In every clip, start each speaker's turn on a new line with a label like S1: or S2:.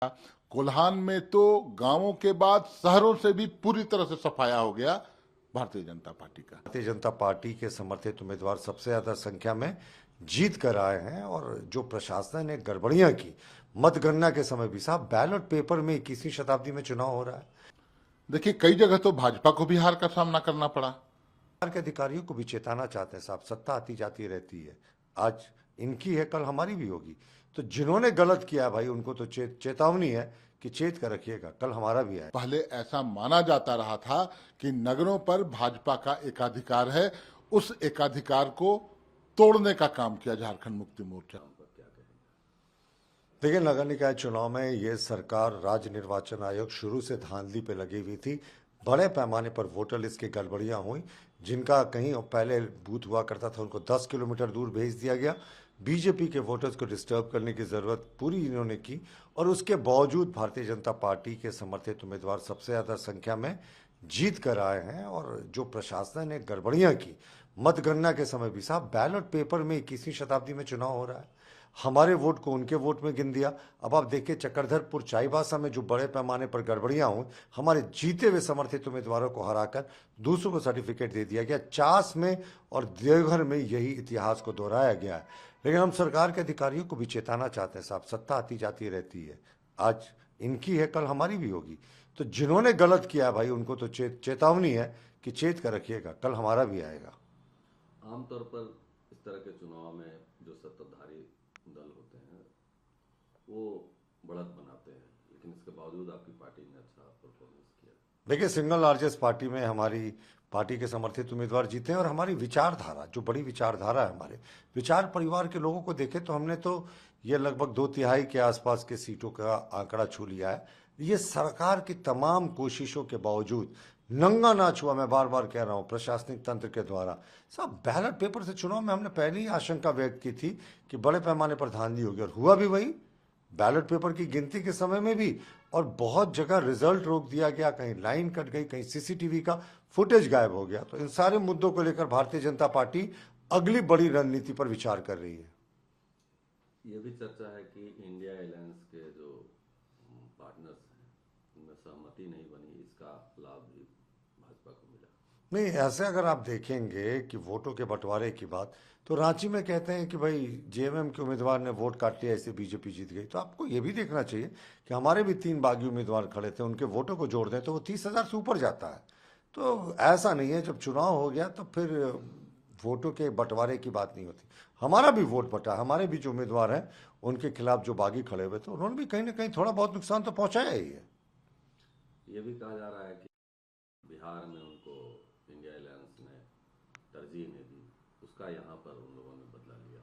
S1: कोल्हान में तो गांवों के बाद शहरों से भी पूरी तरह से सफाया हो गया भारतीय जनता पार्टी का।
S2: भारतीय जनता पार्टी के समर्थित उम्मीदवार सबसे ज्यादा संख्या में जीत कर आए हैं और जो प्रशासन ने गड़बड़ियां की मतगणना के समय भी, साहब बैलेट पेपर में 21वीं शताब्दी में चुनाव हो रहा है।
S1: देखिए, कई जगह तो भाजपा को भी हार का सामना करना पड़ा।
S2: सरकार के अधिकारियों को भी चेताना चाहते हैं, साहब सत्ता आती जाती रहती है, आज इनकी है कल हमारी भी होगी। तो जिन्होंने गलत किया भाई उनको तो चेतावनी है कि चेत कर रखिएगा, कल हमारा भी है।
S1: पहले ऐसा माना जाता रहा था कि नगरों पर भाजपा का एकाधिकार है, उस एकाधिकार को तोड़ने का काम किया झारखंड मुक्ति मोर्चा।
S2: देखिए, नगर निकाय चुनाव में ये सरकार, राज्य निर्वाचन आयोग शुरू से धांधली पे लगी हुई थी। बड़े पैमाने पर वोटर लिस्ट की गड़बड़ियां हुई, जिनका कहीं पहले बूथ हुआ करता था उनको 10 किलोमीटर दूर भेज दिया गया। बीजेपी के वोटर्स को डिस्टर्ब करने की जरूरत पूरी इन्होंने की और उसके बावजूद भारतीय जनता पार्टी के समर्थित उम्मीदवार सबसे ज्यादा संख्या में जीत कर आए हैं और जो प्रशासन ने गड़बड़ियां की मतगणना के समय भी, साहब बैलेट पेपर में 21वीं शताब्दी में चुनाव हो रहा है, हमारे वोट को उनके वोट में गिन दिया। अब आप देखिए, चक्रधरपुर चाईबासा में जो बड़े पैमाने पर गड़बड़ियां हुई, हमारे जीते हुए समर्थित उम्मीदवारों को हराकर दूसरों को सर्टिफिकेट दे दिया गया। चास में और देवघर में यही इतिहास को दोहराया गया है। लेकिन हम सरकार के अधिकारियों को भी चेताना चाहते हैं, साहब सत्ता आती जाती रहती है, आज इनकी है कल हमारी भी होगी। तो जिन्होंने गलत किया है भाई उनको तो चेतावनी है कि चेत कर रखिएगा, कल हमारा भी आएगा।
S3: आमतौर पर इस तरह के चुनाव में जो सत्ताधारी दल होते हैं वो बढ़त बनाते हैं, लेकिन इसके बावजूद आपकी पार्टी ने अच्छा परफॉर्मेंस किया।
S2: देखिए, सिंगल लार्जेस्ट पार्टी में हमारी पार्टी के समर्थित उम्मीदवार जीते हैं और हमारी विचारधारा, जो बड़ी विचारधारा है, हमारे विचार परिवार के लोगों को देखे तो हमने तो ये लगभग 2/3 के आसपास के सीटों का आंकड़ा छू लिया है। ये सरकार की तमाम कोशिशों के बावजूद नंगा नाच हुआ। मैं बार बार कह रहा हूं, प्रशासनिक तंत्र के द्वारा। साहब बैलेट पेपर से चुनाव में हमने पहले ही आशंका व्यक्त की थी कि बड़े पैमाने पर धांधली होगी और हुआ भी वही। बैलेट पेपर की गिनती के समय में भी और बहुत जगह रिजल्ट रोक दिया गया, कहीं लाइन कट गई, कहीं सीसीटीवी का फुटेज गायब हो गया। तो इन सारे मुद्दों को लेकर भारतीय जनता पार्टी अगली बड़ी रणनीति पर विचार कर रही है।
S3: ये भी चर्चा है कि इंडिया अलायंस के जो पार्टनर्स हैं उनमें सहमति नहीं बनी, इसका लाभ भी भाजपा को मिला।
S2: नहीं, ऐसे अगर आप देखेंगे कि वोटों के बंटवारे की बात, तो रांची में कहते हैं कि भाई जेएमएम के उम्मीदवार ने वोट काट लिया, इससे बीजेपी जीत गई। तो आपको ये भी देखना चाहिए कि हमारे भी 3 बागी उम्मीदवार खड़े थे, उनके वोटों को जोड़ दें तो वो 30,000 से ऊपर जाता है। तो ऐसा नहीं है, जब चुनाव हो गया तो फिर वोटों के बंटवारे की बात नहीं होती। हमारा भी वोट बटा, हमारे भी जो उम्मीदवार हैं उनके खिलाफ जो बागी खड़े हुए थे उन्होंने भी कहीं ना कहीं थोड़ा बहुत नुकसान तो पहुंचाया ही है।
S3: ये भी कहा जा रहा है कि बिहार में उनको इंडिया अलायंस ने तरजीह नहीं दी, उसका यहाँ पर उन लोगों ने बदला लिया।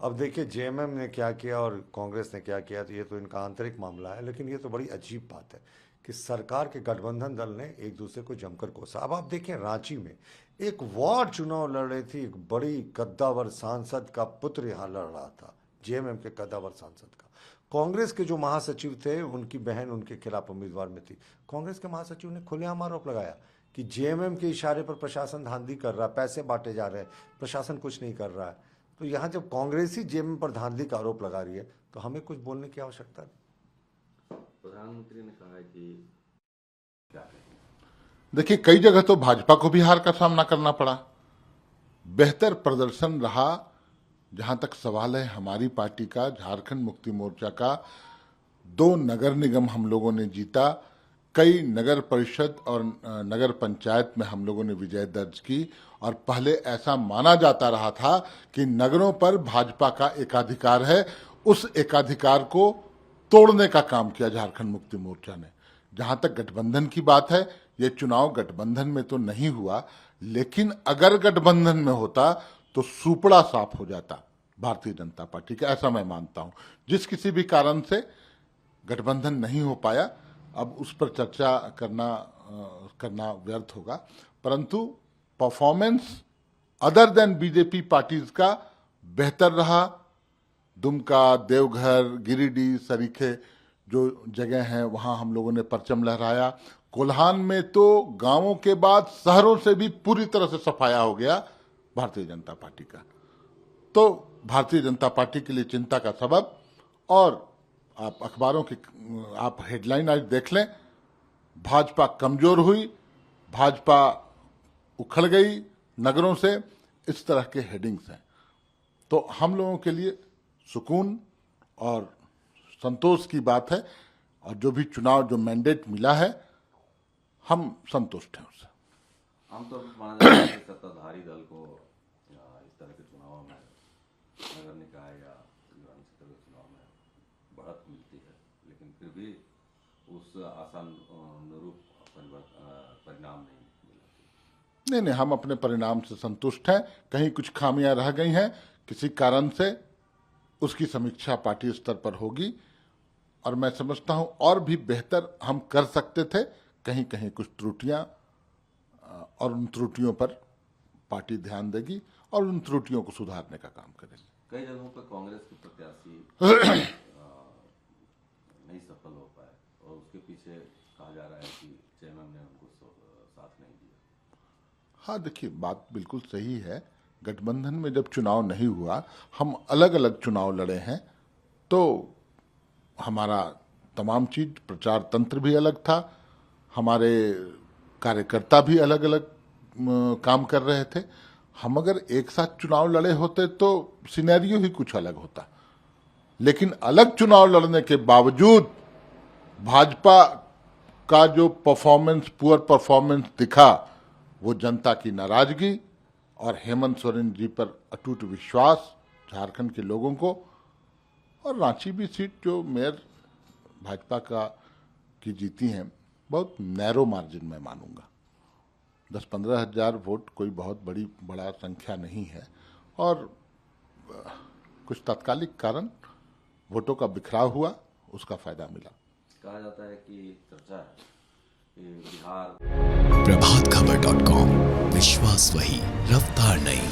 S2: अब देखिए, जेएमएम ने क्या किया और कांग्रेस ने क्या किया, तो ये तो इनका आंतरिक मामला है। लेकिन ये तो बड़ी अजीब बात है कि सरकार के गठबंधन दल ने एक दूसरे को जमकर कोसा। अब आप देखें, रांची में एक वार्ड चुनाव लड़ रही थी, एक बड़ी कद्दावर सांसद का पुत्र यहाँ लड़ रहा था, जेएमएम के कद्दावर सांसद का। कांग्रेस के जो महासचिव थे उनकी बहन उनके खिलाफ उम्मीदवार में थी। कांग्रेस के महासचिव ने खुलेआम आरोप लगाया कि जेएमएम के इशारे पर प्रशासन धांधली कर रहा है, पैसे बांटे जा रहे हैं, प्रशासन कुछ नहीं कर रहा है। तो यहाँ जब कांग्रेस ही जेएमएम पर धांधली का आरोप लगा रही है तो हमें कुछ बोलने की आवश्यकता नहीं।
S3: प्रधानमंत्री ने कहा है कि क्या कहें।
S1: देखिए, कई जगह तो भाजपा को भी हार का सामना करना पड़ा। बेहतर प्रदर्शन रहा। जहां तक सवाल है हमारी पार्टी का, झारखंड मुक्ति मोर्चा का, 2 नगर निगम हम लोगों ने जीता, कई नगर परिषद और नगर पंचायत में हम लोगों ने विजय दर्ज की। और पहले ऐसा माना जाता रहा था कि नगरों पर भाजपा का एकाधिकार है, उस एकाधिकार को तोड़ने का काम किया झारखंड मुक्ति मोर्चा ने। जहां तक गठबंधन की बात है, ये चुनाव गठबंधन में तो नहीं हुआ, लेकिन अगर गठबंधन में होता तो सुपड़ा साफ हो जाता भारतीय जनता पार्टी का, ऐसा मैं मानता हूं। जिस किसी भी कारण से गठबंधन नहीं हो पाया, अब उस पर चर्चा करना व्यर्थ होगा। परंतु performance other than BJP parties का बेहतर रहा। दुमका, देवघर, गिरिडीह सरीखे जो जगह हैं वहां हम लोगों ने परचम लहराया। कोल्हान में तो गांवों के बाद शहरों से भी पूरी तरह से सफाया हो गया भारतीय जनता पार्टी का। तो भारतीय जनता पार्टी के लिए चिंता का सबब और आप अखबारों की आप हेडलाइन आज देख लें, भाजपा कमजोर हुई, भाजपा उखड़ गई नगरों से, इस तरह के हेडिंग्स हैं। तो हम लोगों के लिए सुकून और संतोष की बात है, और जो भी चुनाव जो मैंडेट मिला है हम संतुष्ट हैं उससे।
S3: आमतौर पर माना जाता है कि सत्ताधारी दल को इस तरह के चुनाव में, नगर निकाय या विधानसभा के चुनाव में बढ़त मिलती है, लेकिन फिर भी उस आशानुरूप परिणाम नहीं मिला।
S1: नहीं, हम अपने परिणाम से संतुष्ट हैं। कहीं कुछ खामियां रह गई हैं किसी कारण से, उसकी समीक्षा पार्टी स्तर पर होगी, और मैं समझता हूं और भी बेहतर हम कर सकते थे। कहीं कहीं कुछ त्रुटियां, और उन त्रुटियों पर पार्टी ध्यान देगी और उन त्रुटियों को सुधारने का काम करेगी।
S3: कई जगहों पर कांग्रेस के प्रत्याशी नहीं सफल हो पाए, और उसके पीछे कहा जा रहा है कि चेयरमैन ने उनको साथ नहीं दिया।
S1: हाँ, देखिए, बात बिल्कुल सही है। गठबंधन में जब चुनाव नहीं हुआ, हम अलग अलग चुनाव लड़े हैं, तो हमारा तमाम चीज, प्रचार तंत्र भी अलग था, हमारे कार्यकर्ता भी अलग अलग काम कर रहे थे। हम अगर एक साथ चुनाव लड़े होते तो सिनेरियो ही कुछ अलग होता। लेकिन अलग चुनाव लड़ने के बावजूद भाजपा का जो परफॉर्मेंस, पुअर परफॉर्मेंस दिखा, वो जनता की नाराजगी और हेमंत सोरेन जी पर अटूट विश्वास झारखंड के लोगों को, और रांची भी सीट जो मेयर भाजपा की जीती हैं, बहुत नैरो मार्जिन में मानूंगा। 10-15 हजार वोट कोई बहुत बड़ा संख्या नहीं है, और कुछ तात्कालिक कारण वोटों का बिखराव हुआ, उसका फायदा मिला।
S3: कहा जाता है कि चर्चा है कि बिहार
S4: प्रभातखबर.com, विश्वास वही, रफ्तार नहीं।